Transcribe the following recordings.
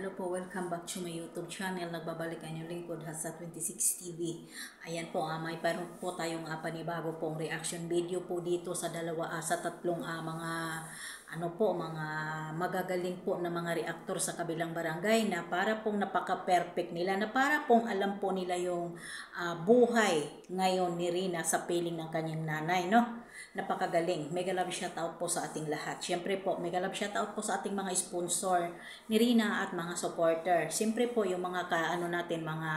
Hello po, welcome back to my YouTube channel. Nagbabalik ang inyong lingkod sa 26 TV. Ayan po, may parang po tayong panibago pong reaction video po dito sa tatlong mga mga magagaling po na mga reactor sa kabilang barangay na para pong napaka-perfect nila, na para pong alam po nila yung buhay ngayon ni Rina sa piling ng kanyang nanay, no? Napakagaling. Mega love shoutout po sa ating lahat. Siyempre po, mega love shoutout po sa ating mga sponsor ni Rina at mga supporter. Siyempre po, yung mga mga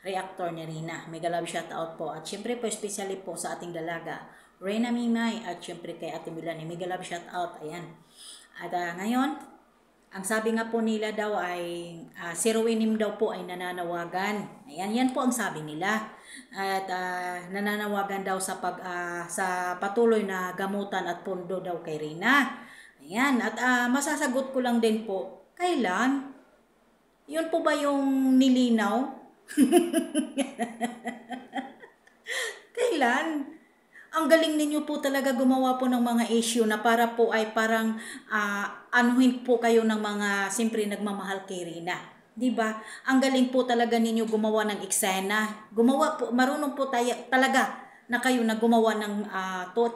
reactor ni Rina. Mega love shoutout po. At siyempre po, especially po sa ating dalaga, Reyna Mimay, at siyempre kay Ate Milani. Mega love shoutout. Ayan. At ngayon, ang sabi nga po nila daw ay si Ruinim daw po ay nananawagan. Ayan, yan po ang sabi nila. At nananawagan daw sa sa patuloy na gamutan at pondo daw kay Rina. Ayan, at masasagot ko lang din po, kailan? Yun po ba yung nilinaw? Kailan? Ang galing ninyo po talaga gumawa po ng mga issue na para po ay parang anuhin po kayo ng mga siyempre nagmamahal kay Rina. Diba? Ang galing po talaga ninyo gumawa ng eksena. Gumawa po, marunong po tayo talaga na kayo na gumawa ng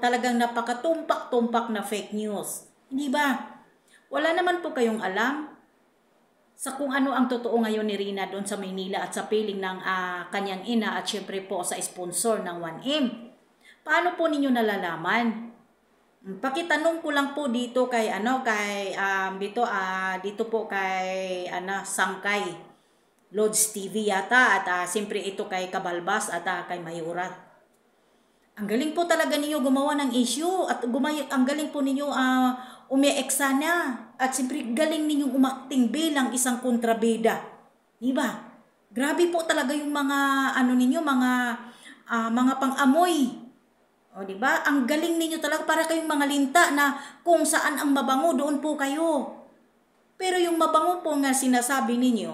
talagang napakatumpak-tumpak na fake news. Hindi ba? Wala naman po kayong alam sa kung ano ang totoo ngayon ni Rina doon sa Maynila at sa piling ng kanyang ina at syempre po sa sponsor ng 1M. Paano po ninyo nalalaman? Pakitanong ko lang po dito kay dito po kay Sangkay Lods TV yata at siyempre ito kay Kabalbas at kay Mayura. Ang galing po talaga ninyo gumawa ng issue at ang galing po ninyo umeeksana at siyempre galing ninyong umakting bilang isang kontrabida. Di ba? Grabe po talaga yung mga mga pang-amoy. O, di ba? Ang galing ninyo talaga, para kayong mga linta na kung saan ang mabango, doon po kayo. Pero yung mabango po nga sinasabi ninyo,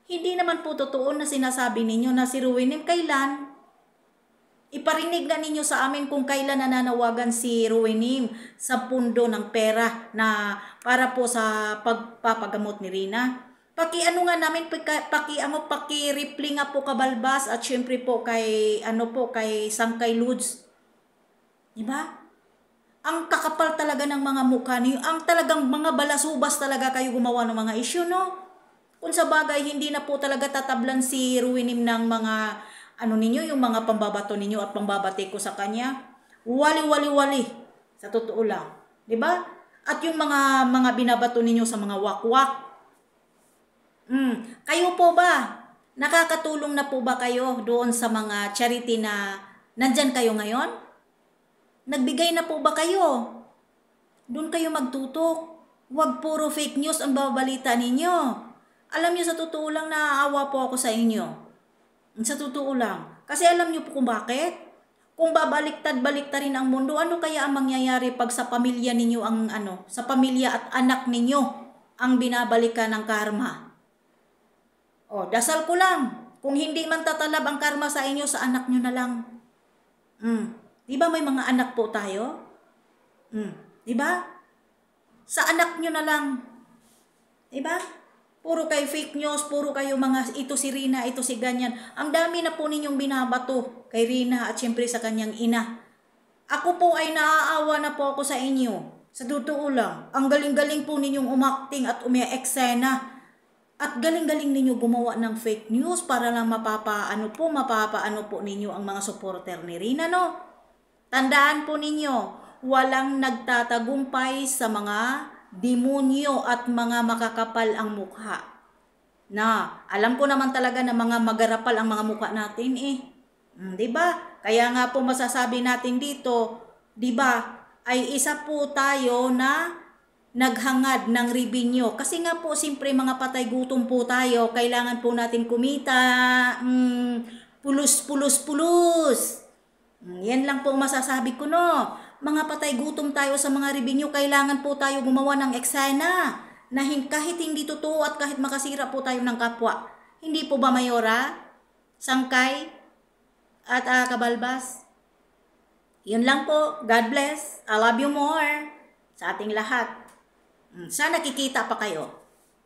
hindi naman po totoo na sinasabi ninyo na si Ruinim kailan. Iparinig na ninyo sa amin kung kailan nananawagan si Ruinim sa pundo ng pera na para po sa pagpapagamot ni Rina. Paki-ano nga namin, paki-reply nga po Kabalbas at syempre po kay kay Sangkay Lods. Diba? Ang kakapal talaga ng mga mukha niyo. Ang talagang mga balasubas talaga kayo gumawa ng mga issue, no? Kung sa bagay, hindi na po talaga tatablan si Ruinim ng mga ninyo, yung mga pambabato ninyo at pambabati ko sa kanya. Wali-wali-wali. Sa totoo lang. Diba? At yung mga binabato ninyo sa mga wakwak. Kayo po ba? Nakakatulong na po ba kayo doon sa mga charity na nandyan kayo ngayon? Nagbigay na po ba kayo? Doon kayo magtutok. Huwag puro fake news ang babalita ninyo. Alam niyo, sa totoo lang naaawa po ako sa inyo. Sa totoo lang. Kasi alam niyo po kung bakit? Kung babaliktad-baliktarin ang mundo, ano kaya ang mangyayari pag sa pamilya ninyo sa pamilya at anak ninyo ang binabalikan ng karma? O, dasal ko lang. Kung hindi man tatalab ang karma sa inyo, sa anak nyo na lang. Di ba may mga anak po tayo? Di ba? Sa anak nyo na lang. Di ba? Puro kayo fake news, puro kayo mga ito si Rina, ito si ganyan. Ang dami na po ninyong binabato kay Rina at siyempre sa kanyang ina. Ako po ay naaawa na po ako sa inyo. Sa totoo lang. Ang galing-galing po ninyong umakting at eksena. At galing-galing ninyo gumawa ng fake news para lang mapapaano po ninyo ang mga supporter ni Rina, no? Tandaan po ninyo, walang nagtatagumpay sa mga demonyo at mga makakapal ang mukha. Na, alam ko naman talaga na mga magarapal ang mga mukha natin eh. 'Di ba? Kaya nga po masasabi natin dito, 'di ba? Ay isa po tayo na naghangad ng revenue. Kasi nga po, siyempre mga patay gutom po tayo, kailangan po natin kumita. Pulos. Yan lang po masasabi ko, no. Mga patay gutom tayo sa mga revenue, kailangan po tayo gumawa ng eksena na kahit hindi totoo at kahit makasira po tayo ng kapwa. Hindi po ba, Mayora? Sangkay? At Kabalbas? Yun lang po. God bless. I love you more. Sa ating lahat. Sana kikita pa kayo.